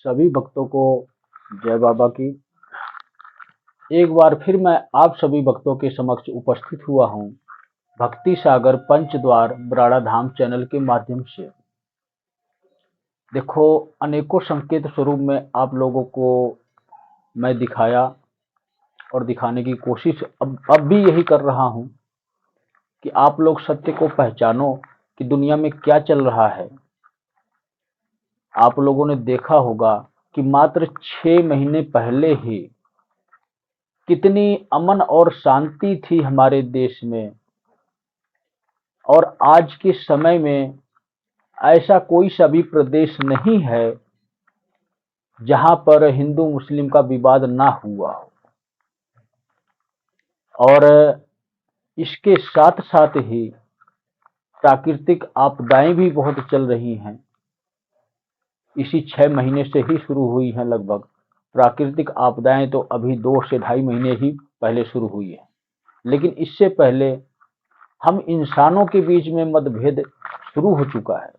सभी भक्तों को जय बाबा की। एक बार फिर मैं आप सभी भक्तों के समक्ष उपस्थित हुआ हूँ भक्ति सागर पंचद्वार बराड़ा धाम चैनल के माध्यम से। देखो, अनेकों संकेत स्वरूप में आप लोगों को मैं दिखाया और दिखाने की कोशिश अब भी यही कर रहा हूँ कि आप लोग सत्य को पहचानो कि दुनिया में क्या चल रहा है। आप लोगों ने देखा होगा कि मात्र 6 महीने पहले ही कितनी अमन और शांति थी हमारे देश में, और आज के समय में ऐसा कोई सा भी प्रदेश नहीं है जहां पर हिंदू मुस्लिम का विवाद ना हुआ हो। और इसके साथ साथ ही प्राकृतिक आपदाएं भी बहुत चल रही हैं। इसी 6 महीने से ही शुरू हुई हैं लगभग। प्राकृतिक आपदाएं तो अभी 2 से 2.5 महीने ही पहले शुरू हुई है, लेकिन इससे पहले हम इंसानों के बीच में मतभेद शुरू हो चुका है।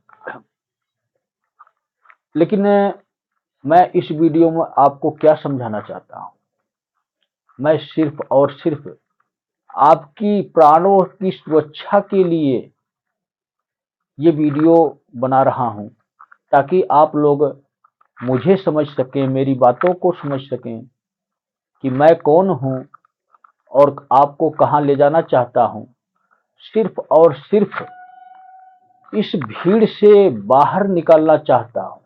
लेकिन मैं इस वीडियो में आपको क्या समझाना चाहता हूं, मैं सिर्फ और सिर्फ आपकी प्राणों की सुरक्षा के लिए ये वीडियो बना रहा हूं, ताकि आप लोग मुझे समझ सकें, मेरी बातों को समझ सकें कि मैं कौन हूं और आपको कहां ले जाना चाहता हूं। सिर्फ और सिर्फ इस भीड़ से बाहर निकालना चाहता हूं,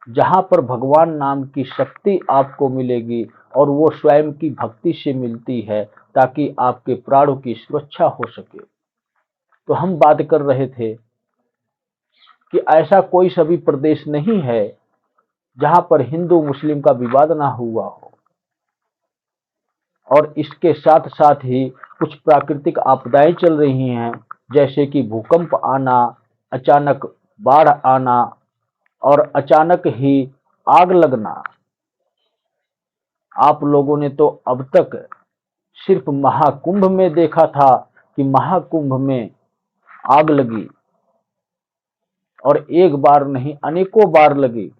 जहां पर भगवान नाम की शक्ति आपको मिलेगी और वो स्वयं की भक्ति से मिलती है, ताकि आपके प्राणों की सुरक्षा हो सके। तो हम बात कर रहे थे कि ऐसा कोई सभी प्रदेश नहीं है जहां पर हिंदू मुस्लिम का विवाद ना हुआ हो। और इसके साथ साथ ही कुछ प्राकृतिक आपदाएं चल रही हैं, जैसे कि भूकंप आना, अचानक बाढ़ आना और अचानक ही आग लगना। आप लोगों ने तो अब तक सिर्फ महाकुंभ में देखा था कि महाकुंभ में आग लगी, और एक बार नहीं अनेकों बार लगी।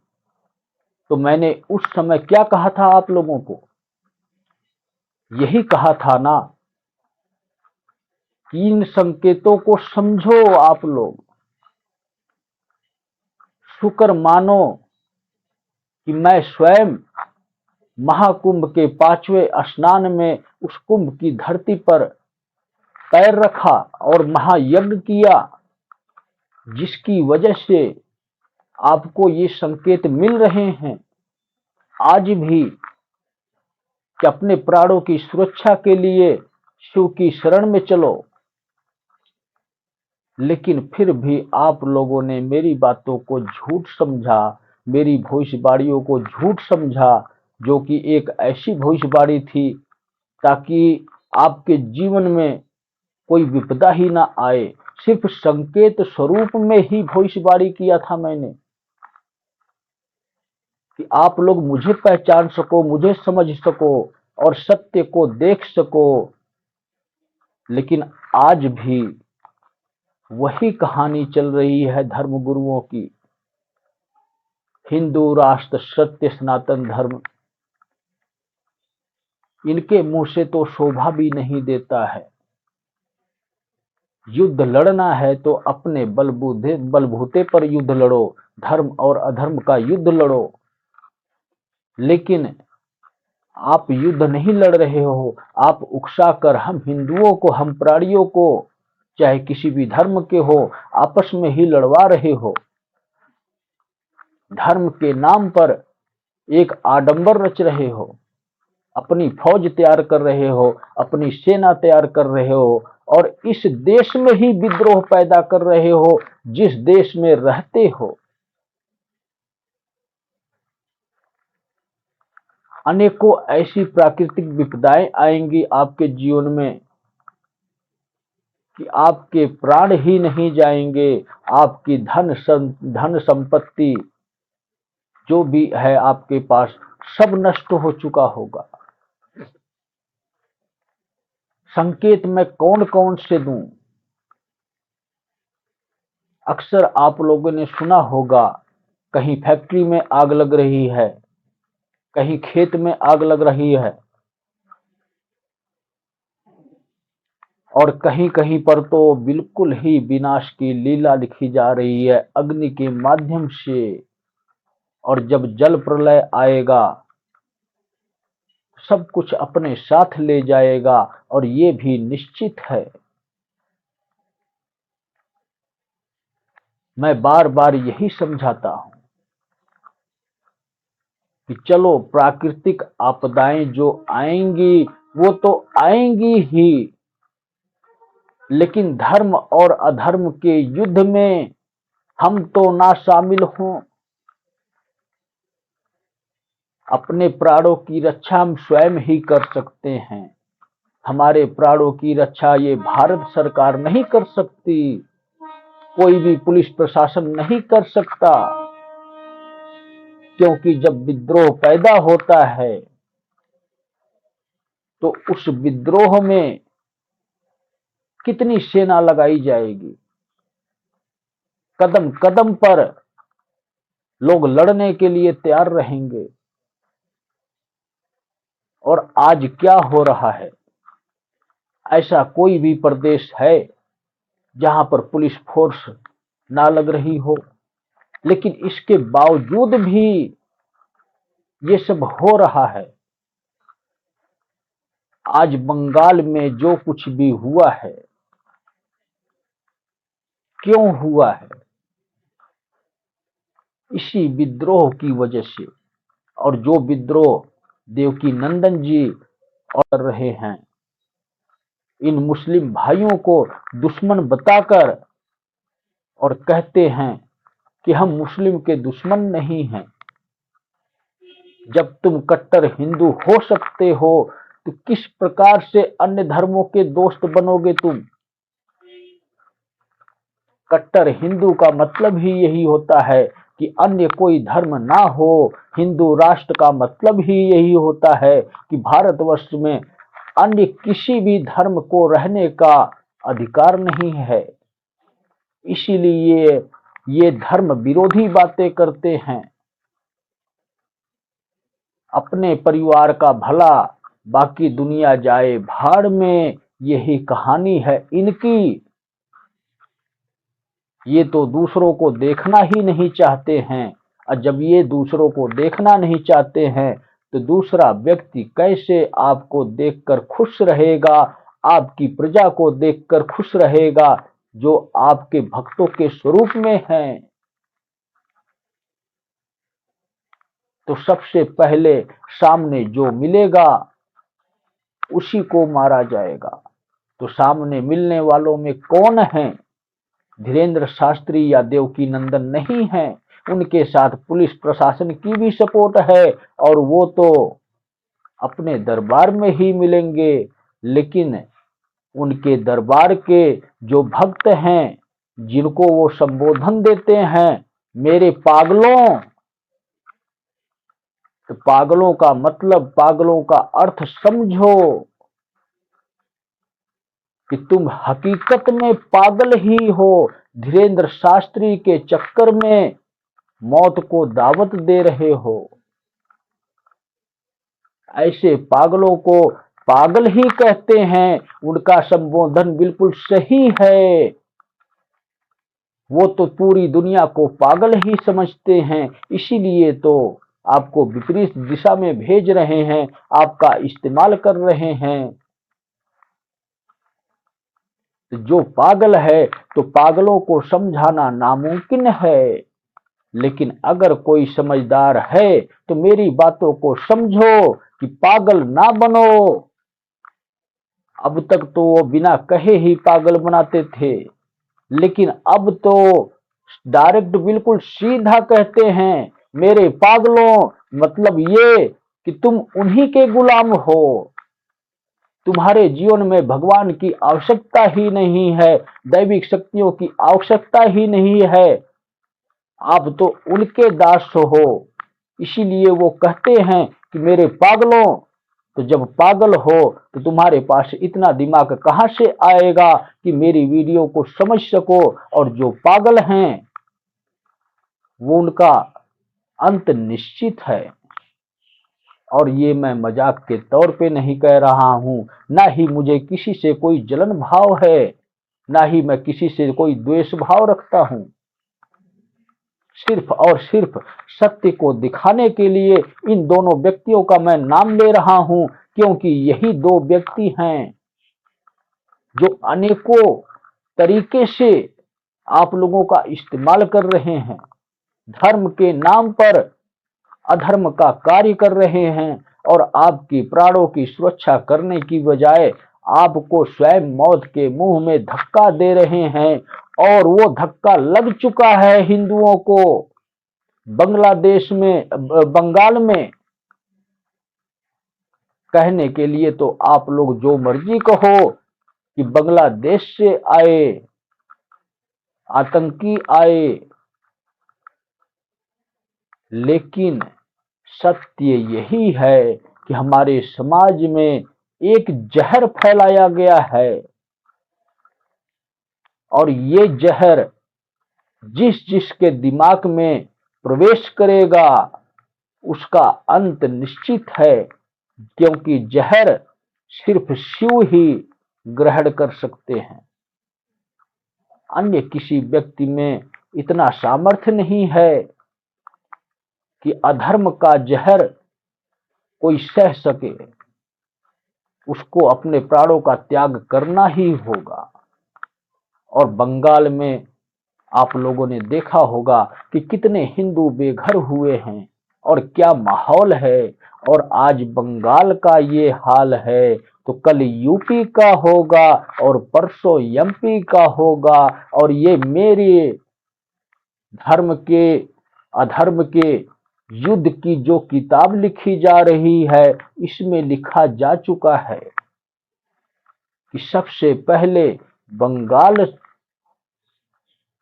तो मैंने उस समय क्या कहा था आप लोगों को? यही कहा था ना कि इन संकेतों को समझो, आप लोग शुक्र मानो कि मैं स्वयं महाकुंभ के 5वें स्नान में उस कुंभ की धरती पर पैर रखा और महायज्ञ किया, जिसकी वजह से आपको ये संकेत मिल रहे हैं आज भी कि अपने प्राणों की सुरक्षा के लिए शिव की शरण में चलो। लेकिन फिर भी आप लोगों ने मेरी बातों को झूठ समझा, मेरी भविष्यवाणियों को झूठ समझा, जो कि एक ऐसी भविष्यवाणी थी ताकि आपके जीवन में कोई विपदा ही ना आए। सिर्फ संकेत स्वरूप में ही भविष्यवाणी किया था मैंने कि आप लोग मुझे पहचान सको, मुझे समझ सको और सत्य को देख सको। लेकिन आज भी वही कहानी चल रही है धर्मगुरुओं की। हिंदू राष्ट्र सत्य सनातन धर्म, इनके मुंह से तो शोभा भी नहीं देता है। युद्ध लड़ना है तो अपने बलबूते पर युद्ध लड़ो, धर्म और अधर्म का युद्ध लड़ो। लेकिन आप युद्ध नहीं लड़ रहे हो, आप उकसाकर हम हिंदुओं को, हम प्राणियों को, चाहे किसी भी धर्म के हो, आपस में ही लड़वा रहे हो। धर्म के नाम पर एक आडंबर रच रहे हो, अपनी फौज तैयार कर रहे हो, अपनी सेना तैयार कर रहे हो, और इस देश में ही विद्रोह पैदा कर रहे हो जिस देश में रहते हो। अनेकों ऐसी प्राकृतिक विपदाएं आएंगी आपके जीवन में कि आपके प्राण ही नहीं जाएंगे, आपकी धन संपत्ति जो भी है आपके पास सब नष्ट हो चुका होगा। संकेत मैं कौन कौन से दूं? अक्सर आप लोगों ने सुना होगा कहीं फैक्ट्री में आग लग रही है, कहीं खेत में आग लग रही है, और कहीं कहीं पर तो बिल्कुल ही विनाश की लीला लिखी जा रही है अग्नि के माध्यम से। और जब जल प्रलय आएगा, सब कुछ अपने साथ ले जाएगा, और ये भी निश्चित है। मैं बार बार यही समझाता हूं कि चलो, प्राकृतिक आपदाएं जो आएंगी वो तो आएंगी ही, लेकिन धर्म और अधर्म के युद्ध में हम तो ना शामिल हों। अपने प्राणों की रक्षा हम स्वयं ही कर सकते हैं। हमारे प्राणों की रक्षा ये भारत सरकार नहीं कर सकती, कोई भी पुलिस प्रशासन नहीं कर सकता, क्योंकि जब विद्रोह पैदा होता है तो उस विद्रोह में कितनी सेना लगाई जाएगी, कदम कदम पर लोग लड़ने के लिए तैयार रहेंगे। और आज क्या हो रहा है, ऐसा कोई भी प्रदेश है जहां पर पुलिस फोर्स ना लग रही हो? लेकिन इसके बावजूद भी ये सब हो रहा है। आज बंगाल में जो कुछ भी हुआ है, क्यों हुआ है? इसी विद्रोह की वजह से। और जो विद्रोह देवकी नंदन जी कर रहे हैं, इन मुस्लिम भाइयों को दुश्मन बताकर, और कहते हैं कि हम मुस्लिम के दुश्मन नहीं हैं। जब तुम कट्टर हिंदू हो सकते हो तो किस प्रकार से अन्य धर्मों के दोस्त बनोगे तुम? कट्टर हिंदू का मतलब ही यही होता है कि अन्य कोई धर्म ना हो। हिंदू राष्ट्र का मतलब ही यही होता है कि भारतवर्ष में अन्य किसी भी धर्म को रहने का अधिकार नहीं है। इसीलिए ये धर्म विरोधी बातें करते हैं। अपने परिवार का भला, बाकी दुनिया जाए भाड़ में, यही कहानी है इनकी। ये तो दूसरों को देखना ही नहीं चाहते हैं, और जब ये दूसरों को देखना नहीं चाहते हैं तो दूसरा व्यक्ति कैसे आपको देखकर खुश रहेगा, आपकी प्रजा को देखकर खुश रहेगा जो आपके भक्तों के स्वरूप में हैं? तो सबसे पहले सामने जो मिलेगा उसी को मारा जाएगा। तो सामने मिलने वालों में कौन है? धीरेन्द्र शास्त्री या देवकी नंदन नहीं है। उनके साथ पुलिस प्रशासन की भी सपोर्ट है, और वो तो अपने दरबार में ही मिलेंगे। लेकिन उनके दरबार के जो भक्त हैं, जिनको वो संबोधन देते हैं, मेरे पागलों, तो पागलों का मतलब, पागलों का अर्थ समझो कि तुम हकीकत में पागल ही हो। धीरेन्द्र शास्त्री के चक्कर में मौत को दावत दे रहे हो। ऐसे पागलों को पागल ही कहते हैं। उनका संबोधन बिल्कुल सही है। वो तो पूरी दुनिया को पागल ही समझते हैं, इसीलिए तो आपको विपरीत दिशा में भेज रहे हैं, आपका इस्तेमाल कर रहे हैं। जो पागल है तो पागलों को समझाना नामुमकिन है। लेकिन अगर कोई समझदार है तो मेरी बातों को समझो कि पागल ना बनो। अब तक तो वो बिना कहे ही पागल बनाते थे, लेकिन अब तो डायरेक्ट बिल्कुल सीधा कहते हैं, मेरे पागलों, मतलब ये कि तुम उन्हीं के गुलाम हो। तुम्हारे जीवन में भगवान की आवश्यकता ही नहीं है, दैविक शक्तियों की आवश्यकता ही नहीं है। आप तो उनके दास हो। इसीलिए वो कहते हैं कि मेरे पागलों। तो जब पागल हो तो तुम्हारे पास इतना दिमाग कहां से आएगा कि मेरी वीडियो को समझ सको? और जो पागल हैं वो उनका अंत निश्चित है। और ये मैं मजाक के तौर पे नहीं कह रहा हूं, ना ही मुझे किसी से कोई जलन भाव है, ना ही मैं किसी से कोई द्वेष भाव रखता हूं। सिर्फ और सिर्फ सत्य को दिखाने के लिए इन दोनों व्यक्तियों का मैं नाम ले रहा हूं, क्योंकि यही दो व्यक्ति हैं जो अनेकों तरीके से आप लोगों का इस्तेमाल कर रहे हैं, धर्म के नाम पर अधर्म का कार्य कर रहे हैं और आपकी प्राणों की सुरक्षा करने की बजाय आपको स्वयं मौत के मुंह में धक्का दे रहे हैं। और वो धक्का लग चुका है हिंदुओं को। बांग्लादेश में, बंगाल में कहने के लिए तो आप लोग जो मर्जी कहो कि बांग्लादेश से आए आतंकी आए, लेकिन सत्य यही है कि हमारे समाज में एक जहर फैलाया गया है और ये जहर जिस जिसके दिमाग में प्रवेश करेगा उसका अंत निश्चित है, क्योंकि जहर सिर्फ शिव ही ग्रहण कर सकते हैं। अन्य किसी व्यक्ति में इतना सामर्थ्य नहीं है कि अधर्म का जहर कोई सह सके। उसको अपने प्राणों का त्याग करना ही होगा। और बंगाल में आप लोगों ने देखा होगा कि कितने हिंदू बेघर हुए हैं और क्या माहौल है। और आज बंगाल का ये हाल है तो कल यूपी का होगा और परसों एमपी का होगा। और ये मेरे धर्म के अधर्म के युद्ध की जो किताब लिखी जा रही है, इसमें लिखा जा चुका है कि सबसे पहले बंगाल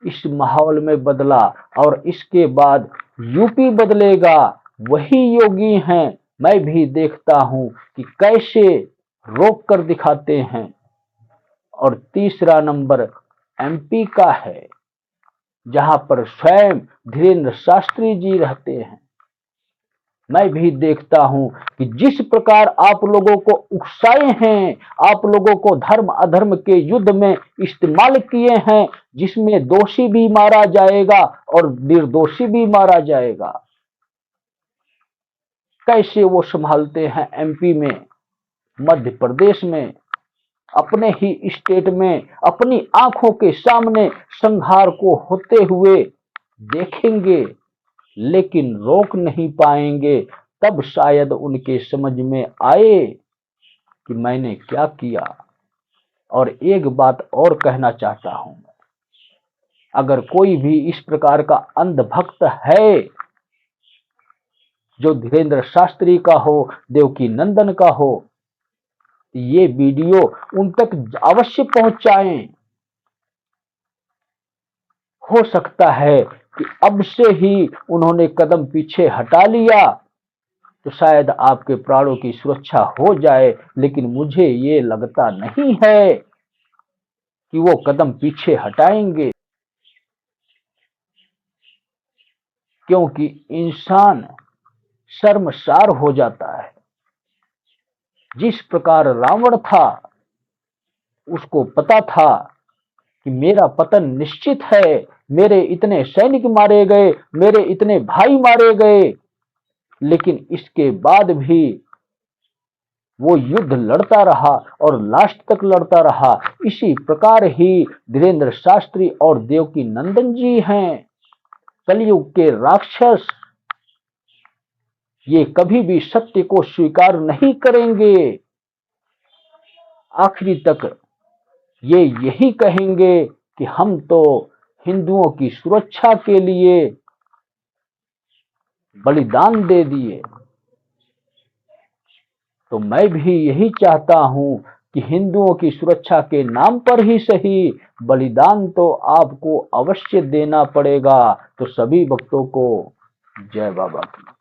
इस माहौल में बदला और इसके बाद यूपी बदलेगा। वही योगी हैं, मैं भी देखता हूं कि कैसे रोक कर दिखाते हैं। और तीसरा नंबर एमपी का है, जहां पर स्वयं धीरेन्द्र शास्त्री जी रहते हैं। मैं भी देखता हूं कि जिस प्रकार आप लोगों को उकसाए हैं, आप लोगों को धर्म अधर्म के युद्ध में इस्तेमाल किए हैं, जिसमें दोषी भी मारा जाएगा और निर्दोषी भी मारा जाएगा, कैसे वो संभालते हैं एमपी में, मध्य प्रदेश में, अपने ही स्टेट में अपनी आंखों के सामने संहार को होते हुए देखेंगे, लेकिन रोक नहीं पाएंगे। तब शायद उनके समझ में आए कि मैंने क्या किया। और एक बात और कहना चाहता हूं, अगर कोई भी इस प्रकार का अंधभक्त है जो धीरेन्द्र शास्त्री का हो, देवकी नंदन का हो, ये वीडियो उन तक अवश्य पहुंचाएं। हो सकता है कि अब से ही उन्होंने कदम पीछे हटा लिया तो शायद आपके प्राणों की सुरक्षा हो जाए, लेकिन मुझे ये लगता नहीं है कि वो कदम पीछे हटाएंगे, क्योंकि इंसान शर्मसार हो जाता है। जिस प्रकार रावण था, उसको पता था कि मेरा पतन निश्चित है, मेरे इतने सैनिक मारे गए, मेरे इतने भाई मारे गए, लेकिन इसके बाद भी वो युद्ध लड़ता रहा और लास्ट तक लड़ता रहा। इसी प्रकार ही धीरेन्द्र शास्त्री और देवकी नंदन जी हैं, कलयुग के राक्षस। ये कभी भी सत्य को स्वीकार नहीं करेंगे। आखिरी तक ये यही कहेंगे कि हम तो हिंदुओं की सुरक्षा के लिए बलिदान दे दिए। तो मैं भी यही चाहता हूं कि हिंदुओं की सुरक्षा के नाम पर ही सही, बलिदान तो आपको अवश्य देना पड़ेगा। तो सभी भक्तों को जय बाबा की।